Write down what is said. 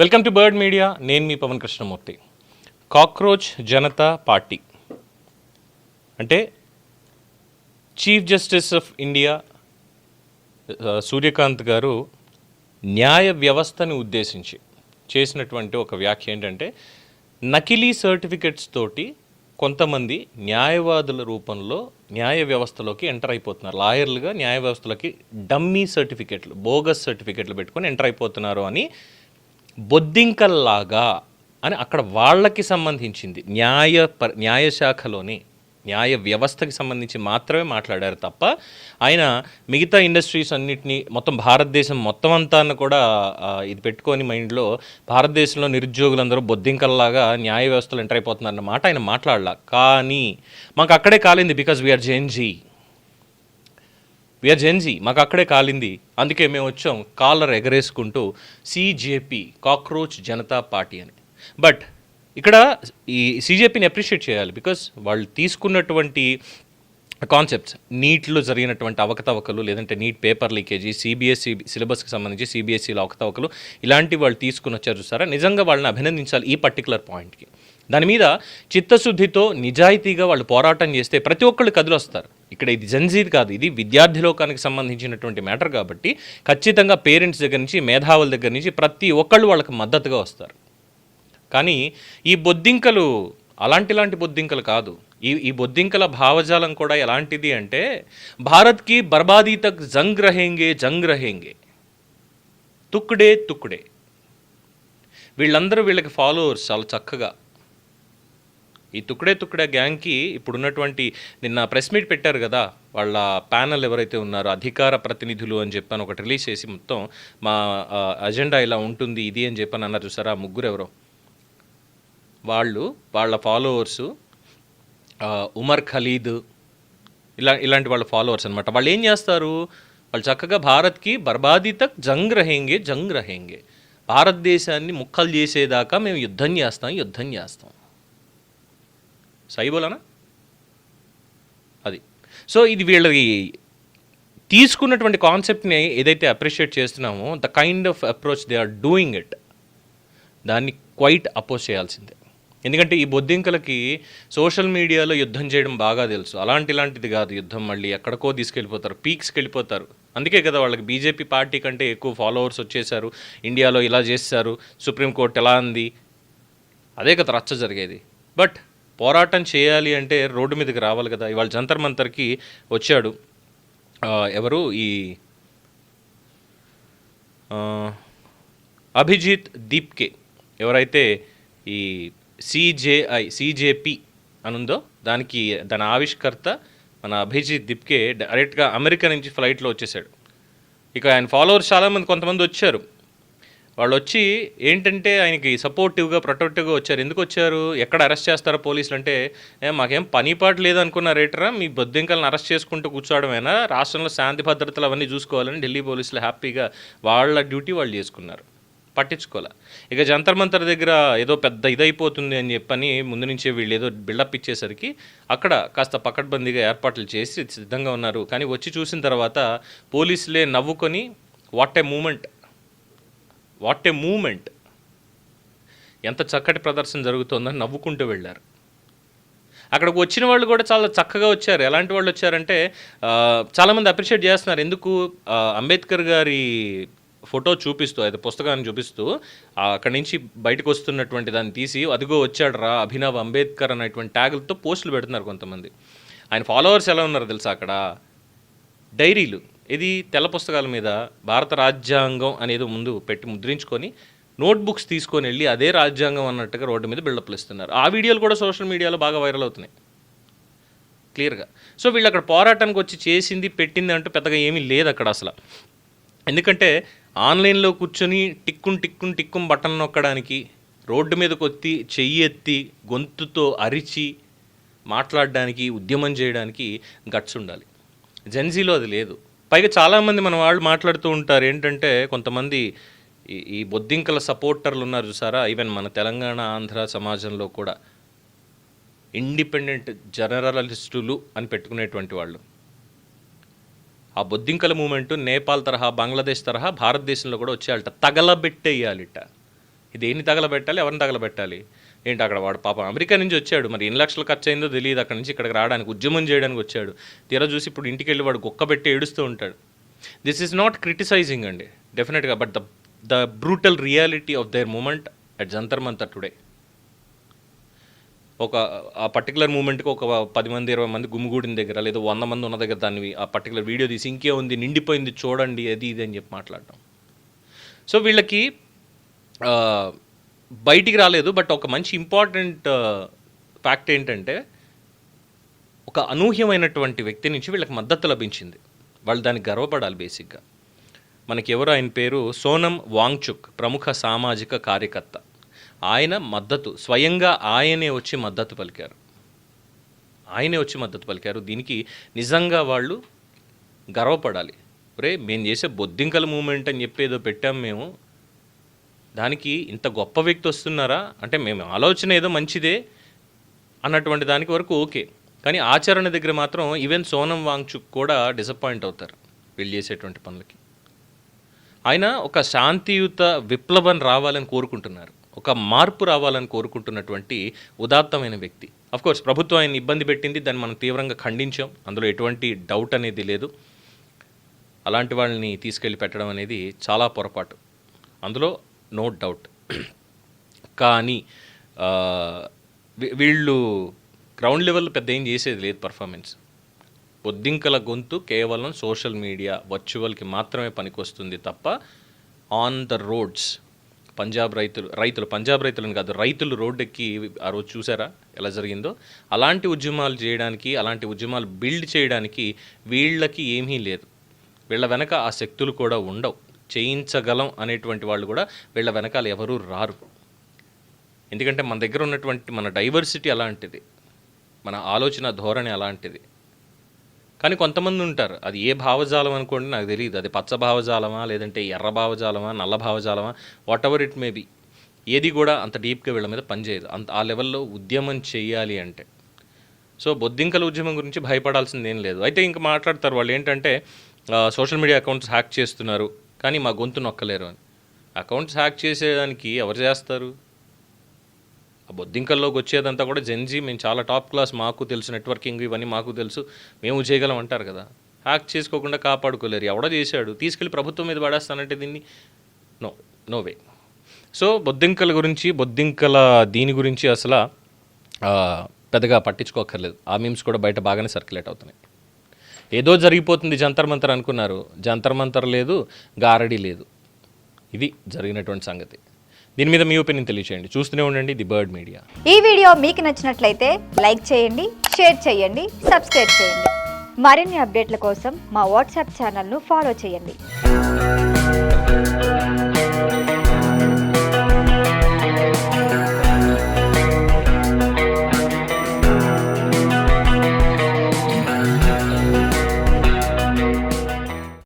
Welcome to Bird Media. నేను మీ Pavan Krishnamurthy. Cockroach Janata party అంటే chief justice of India Suryakant గారు న్యాయ వ్యవస్థని ఉద్దేశించి చేసినటువంటి ఒక వ్యాఖ్య ఏంటంటే, నకిలీ సర్టిఫికెట్స్ తోటి కొంతమంది న్యాయవాదుల రూపంలో న్యాయ వ్యవస్థలోకి ఎంటర్ అయిపోతున్నారు. లాయర్లుగా న్యాయ వ్యవస్థలోకి డమ్మీ సర్టిఫికెట్లు, బోగస్ సర్టిఫికెట్లు పెట్టుకొని ఎంటర్ అయిపోతున్నారు అని, బొద్దింకల్లాగా అని అక్కడ వాళ్ళకి సంబంధించింది న్యాయశాఖలోని న్యాయ వ్యవస్థకి సంబంధించి మాత్రమే మాట్లాడారు తప్ప ఆయన మిగతా ఇండస్ట్రీస్ అన్నిటినీ మొత్తం భారతదేశం మొత్తం అంతా కూడా ఇది పెట్టుకొని మైండ్లో భారతదేశంలో నిరుద్యోగులందరూ బొద్దింకల్లాగా న్యాయ వ్యవస్థలు ఎంటర్ అయిపోతున్నారన్న మాట ఆయన మాట్లాడలా. కానీ మాకు అక్కడే కాలింది. బికాజ్ వీఆర్ జెన్జీ, మాకు అక్కడే కాలింది. అందుకే మేము వచ్చాం కాలర్ ఎగరేసుకుంటూ సిజేపీ, కాక్రోచ్ జనతా పార్టీ అని. బట్ ఇక్కడ ఈ సిజేపీని అప్రిషియేట్ చేయాలి. బికాస్ వాళ్ళు తీసుకున్నటువంటి కాన్సెప్ట్స్, నీట్లో జరిగినటువంటి అవకతవకలు, లేదంటే నీట్ పేపర్ లీకేజీ, సిబిఎస్ఈ సిలబస్కి సంబంధించి సిబిఎస్ఈలో అవకతవకలు, ఇలాంటి వాళ్ళు తీసుకుని వచ్చారు చూసారా. నిజంగా వాళ్ళని అభినందించాలి ఈ పర్టికులర్ పాయింట్కి. దాని మీద చిత్తశుద్ధితో నిజాయితీగా వాళ్ళు పోరాటం చేస్తే ప్రతి ఒక్కళ్ళు కదిలొస్తారు. ఇక్కడ ఇది జెన్జీది కాదు, ఇది విద్యార్థి లోకానికి సంబంధించినటువంటి మ్యాటర్ కాబట్టి ఖచ్చితంగా పేరెంట్స్ దగ్గర నుంచి, మేధావుల దగ్గర నుంచి ప్రతి ఒక్కళ్ళు వాళ్ళకి మద్దతుగా వస్తారు. కానీ ఈ బొద్దింకలు అలాంటి బొద్దింకలు కాదు. ఈ బొద్దింకల భావజాలం కూడా ఎలాంటిది అంటే, భారత్కి బర్బాదీ తక్ జంగ్ రహేంగే, తుక్డే. వీళ్ళందరూ వీళ్ళకి ఫాలోవర్స్ చాలా చక్కగా. ఈ తుక్డే గ్యాంగ్కి ఇప్పుడున్నటువంటి నిన్న ప్రెస్ మీట్ పెట్టారు కదా, వాళ్ళ ప్యానల్ ఎవరైతే ఉన్నారో అధికార ప్రతినిధులు అని చెప్పని ఒకటి రిలీజ్ చేసి మొత్తం మా అజెండా ఇలా ఉంటుంది ఇది అని చెప్పని అన్నారు చూసారా. ముగ్గురు ఎవరో వాళ్ళ ఫాలోవర్సు ఉమర్ ఖలీద్ ఇలాంటి వాళ్ళ ఫాలోవర్స్ అనమాట. వాళ్ళు ఏం చేస్తారు, వాళ్ళు చక్కగా భారత్కి బర్బాదీ తక్ జంగ్ రహేంగే, భారతదేశాన్ని ముక్కలు చేసేదాకా మేము యుద్ధం చేస్తాం. సైబోలానా అది. సో ఇది వీళ్ళకి తీసుకున్నటువంటి కాన్సెప్ట్ని ఏదైతే అప్రిషియేట్ చేస్తున్నామో, the kind of approach they are doing it, దాన్ని క్వైట్ అపోజ్ చేయాల్సిందే. ఎందుకంటే ఈ బొద్దింకలకి సోషల్ మీడియాలో యుద్ధం చేయడం బాగా తెలుసు. అలాంటిది కాదు యుద్ధం, మళ్ళీ ఎక్కడికో తీసుకెళ్ళిపోతారు, పీక్స్కి వెళ్ళిపోతారు. అందుకే కదా వాళ్ళకి బీజేపీ పార్టీ కంటే ఎక్కువ ఫాలోవర్స్ వచ్చేసారు. ఇండియాలో ఇలా చేశారు, సుప్రీంకోర్టు ఎలా అంది, అదే కదా రచ్చ జరిగేది. బట్ పోరాటం చేయాలి అంటే రోడ్డు మీదకి రావాలి కదా. ఇవాళ జంతర్ మంతర్కి వచ్చాడు ఎవరు, ఈ అభిజిత్ దీప్కే, ఎవరైతే ఈ సిజేపీ అనుందో దాని ఆవిష్కర్త మన అభిజిత్ దీప్కే డైరెక్ట్గా అమెరికా నుంచి ఫ్లైట్లో వచ్చేసాడు. ఇక ఆయన ఫాలోవర్స్ చాలామంది కొంతమంది వచ్చారు. వాళ్ళు వచ్చి ఏంటంటే ఆయనకి సపోర్టివ్గా, ప్రొటెక్టివ్గా వచ్చారు. ఎందుకు వచ్చారు, ఎక్కడ అరెస్ట్ చేస్తారో పోలీసులు అంటే, మాకేం పనిపాటు లేదనుకున్నారేటరా, మీ బొద్దింకలను అరెస్ట్ చేసుకుంటూ కూర్చోవడమేనా, రాష్ట్రంలో శాంతి భద్రతలు అవన్నీ చూసుకోవాలని ఢిల్లీ పోలీసులు హ్యాపీగా వాళ్ళ డ్యూటీ వాళ్ళు చేసుకున్నారు, పట్టించుకోలే. ఇక జంతర్ మంతర్ దగ్గర ఏదో పెద్ద ఇదైపోతుంది అని చెప్పని ముందు నుంచే వీళ్ళు ఏదో బిల్డప్ ఇచ్చేసరికి అక్కడ కాస్త పకడ్బందీగా ఏర్పాట్లు చేసి సిద్ధంగా ఉన్నారు. కానీ వచ్చి చూసిన తర్వాత పోలీసులే నవ్వుకొని వాట్ ఏ మూమెంట్, ఎంత చక్కటి ప్రదర్శన జరుగుతుందని నవ్వుకుంటూ వెళ్ళారు. అక్కడికి వచ్చిన వాళ్ళు కూడా చాలా చక్కగా వచ్చారు. ఎలాంటి వాళ్ళు వచ్చారంటే, చాలామంది అప్రిషియేట్ చేస్తున్నారు. ఎందుకు, అంబేద్కర్ గారి ఫోటో చూపిస్తూ, అయితే పుస్తకాన్ని చూపిస్తూ అక్కడి నుంచి బయటకు వస్తున్నటువంటి దాన్ని తీసి, అదిగో వచ్చాడు రా అభినవ్ అంబేద్కర్ అనేటువంటి ట్యాగులతో పోస్టులు పెడుతున్నారు కొంతమంది. ఆయన ఫాలోవర్స్ ఎలా ఉన్నారు తెలుసా, అక్కడ డైరీలు, ఇది తెల్ల పుస్తకాల మీద భారత రాజ్యాంగం అనేది ముందు పెట్టి ముద్రించుకొని నోట్బుక్స్ తీసుకొని వెళ్ళి అదే రాజ్యాంగం అన్నట్టుగా రోడ్డు మీద బిల్డప్లు ఇస్తున్నారు. ఆ వీడియోలు కూడా సోషల్ మీడియాలో బాగా వైరల్ అవుతున్నాయి క్లియర్గా. సో వీళ్ళు అక్కడ పోరాటానికి వచ్చి చేసింది పెట్టింది అంటూ పెద్దగా ఏమీ లేదు అక్కడ అసలు. ఎందుకంటే ఆన్లైన్లో కూర్చొని టిక్కుం బటన్ నొక్కడానికి, రోడ్డు మీదకి వచ్చి చెయ్యి ఎత్తి గొంతుతో అరిచి మాట్లాడడానికి, ఉద్యమం చేయడానికి గట్స్ ఉండాలి. జెన్జీలో అది లేదు. పైగా చాలామంది మన వాళ్ళు మాట్లాడుతూ ఉంటారు ఏంటంటే, కొంతమంది ఈ బొద్దింకల సపోర్టర్లు ఉన్నారు చూసారా, ఈవెన్ మన తెలంగాణ ఆంధ్ర సమాజంలో కూడా ఇండిపెండెంట్ జర్నలిస్టులు అని పెట్టుకునేటువంటి వాళ్ళు. ఆ బొద్దింకల మూమెంటు నేపాల్ తరహా, బంగ్లాదేశ్ తరహా భారతదేశంలో కూడా వచ్చేయాలట, తగలబెట్టేయాలిట. దేన్ని తగలబెట్టాలి, ఎవరిని తగలబెట్టాలి? ఏంటి అక్కడ వాడు పాపం అమెరికా నుంచి వచ్చాడు, మరి ఎన్ని లక్షలు ఖర్చు అయిందో తెలియదు, అక్కడ నుంచి ఇక్కడికి రావడానికి ఉద్యమం చేయడానికి వచ్చాడు. తీరా చూసి ఇప్పుడు ఇంటికి వెళ్ళి వాడు గొక్క పెట్టి ఏడుస్తూ ఉంటాడు. దిస్ ఈజ్ నాట్ క్రిటిసైజింగ్ అండి డెఫినెట్గా, but the brutal reality of their moment at Jantar Mantar today. ఆ పర్టికులర్ మూమెంట్కి ఒక 10 మంది 20 మంది గుమిగూడిన దగ్గర, లేదా 100 మంది ఉన్న దగ్గర దాన్ని ఆ పర్టికులర్ వీడియో తీసి ఇంకే ఉంది, నిండిపోయింది చూడండి, అది ఇది అని చెప్పి మాట్లాడటం. సో వీళ్ళకి బయటికి రాలేదు. బట్ ఒక మంచి ఇంపార్టెంట్ ఫ్యాక్ట్ ఏంటంటే, ఒక అనూహ్యమైనటువంటి వ్యక్తి నుంచి వీళ్ళకి మద్దతు లభించింది. వాళ్ళు దానికి గర్వపడాలి బేసిక్గా. మనకి ఎవరు, ఆయన పేరు సోనం వాంగ్చుక్, ప్రముఖ సామాజిక కార్యకర్త. ఆయన మద్దతు స్వయంగా ఆయనే వచ్చి మద్దతు పలికారు. దీనికి నిజంగా వాళ్ళు గర్వపడాలి. మేము చేసే బొద్దింకల మూమెంట్ అని చెప్పి ఏదో పెట్టాం మేము, దానికి ఇంత గొప్ప వ్యక్తి వస్తున్నారా అంటే, మేము ఆలోచన ఏదో మంచిదే అన్నటువంటి దానికి వరకు ఓకే, కానీ ఆచరణ దగ్గర మాత్రం ఈవెన్ సోనం వాంగ్చుక్ కూడా డిసప్పాయింట్ అవుతారు వీళ్ళు చేసేటువంటి పనులకి. ఆయన ఒక శాంతియుత విప్లవం రావాలని కోరుకుంటున్నారు, ఒక మార్పు రావాలని కోరుకుంటున్నటువంటి ఉదాత్తమైన వ్యక్తి. అఫ్కోర్స్ ప్రభుత్వం ఆయన ఇబ్బంది పెట్టింది, దాన్ని మనం తీవ్రంగా ఖండించాం, అందులో ఎటువంటి డౌట్ అనేది లేదు. అలాంటి వాళ్ళని తీసుకెళ్ళి పెట్టడం అనేది చాలా పొరపాటు, అందులో నో డౌట్. కానీ వీళ్ళు గ్రౌండ్ లెవెల్ పెద్ద ఏం చేసేది లేదు పర్ఫార్మెన్స్. బొద్దింకల గొంతు కేవలం సోషల్ మీడియా వర్చువల్కి మాత్రమే పనికొస్తుంది తప్ప ఆన్ ద రోడ్స్ పంజాబ్ రైతులను కాదు, రైతులు రోడ్డెక్కి ఆ రోజు చూసారా ఎలా జరిగిందో? అలాంటి ఉద్యమాలు చేయడానికి, అలాంటి ఉద్యమాలు బిల్డ్ చేయడానికి వీళ్ళకి ఏమీ లేదు. వీళ్ళ వెనక ఆ శక్తులు కూడా ఉండవు. చేయించగలం అనేటువంటి వాళ్ళు కూడా వీళ్ళ వెనకాల ఎవరూ రారు. ఎందుకంటే మన దగ్గర ఉన్నటువంటి మన డైవర్సిటీ అలాంటిది, మన ఆలోచన ధోరణి అలాంటిది. కానీ కొంతమంది ఉంటారు, అది ఏ భావజాలం అనుకోండి నాకు తెలియదు, అది పచ్చ భావజాలమా, లేదంటే ఎర్ర భావజాలమా, నల్ల భావజాలమా, whatever it may be, ఏది కూడా అంత డీప్గా వీళ్ళ మీద పనిచేయదు ఆ లెవెల్లో ఉద్యమం చేయాలి అంటే. సో బొద్దింకల ఉద్యమం గురించి భయపడాల్సింది ఏం లేదు. అయితే ఇంకా మాట్లాడతారు వాళ్ళు ఏంటంటే, సోషల్ మీడియా అకౌంట్స్ హ్యాక్ చేస్తున్నారు కానీ మా గొంతు నొక్కలేరు అని. అకౌంట్స్ హ్యాక్ చేసేదానికి ఎవరు చేస్తారు? ఆ బొద్దింకల్లోకి వచ్చేదంతా కూడా జెన్జీ, మేము చాలా టాప్ క్లాస్, మాకు తెలుసు నెట్వర్కింగ్ ఇవన్నీ మాకు తెలుసు, మేము చేయగలం అంటారు కదా. హ్యాక్ చేసుకోకుండా కాపాడుకోలేరు. ఎవడో చేశాడు, తీసుకెళ్ళి ప్రభుత్వం మీద పడేస్తానంటే దీన్ని నో వే. సో బొద్దింకల దీని గురించి అసలు పెద్దగా పట్టించుకోక్కర్లేదు. ఆ మీమ్స్ కూడా బయట బాగానే సర్క్యులేట్ అవుతున్నాయి. ఏదో జరిగిపోతుంది జంతర్ మంతర్ అనుకున్నారు, జంతర్ మంతర్ లేదు, గారడీ లేదు. ఇది జరిగినటువంటి సంగతి. దీని మీద మీ ఒపీనియన్ తెలియచేయండి. చూస్తూనే ఉండండి ది బర్డ్ మీడియా. ఈ వీడియో మీకు నచ్చినట్లయితే లైక్ చేయండి, షేర్ చేయండి, సబ్స్క్రైబ్ చేయండి. మరిన్ని అప్డేట్ల కోసం మా వాట్సాప్ ఛానల్ను ఫాలో చేయండి.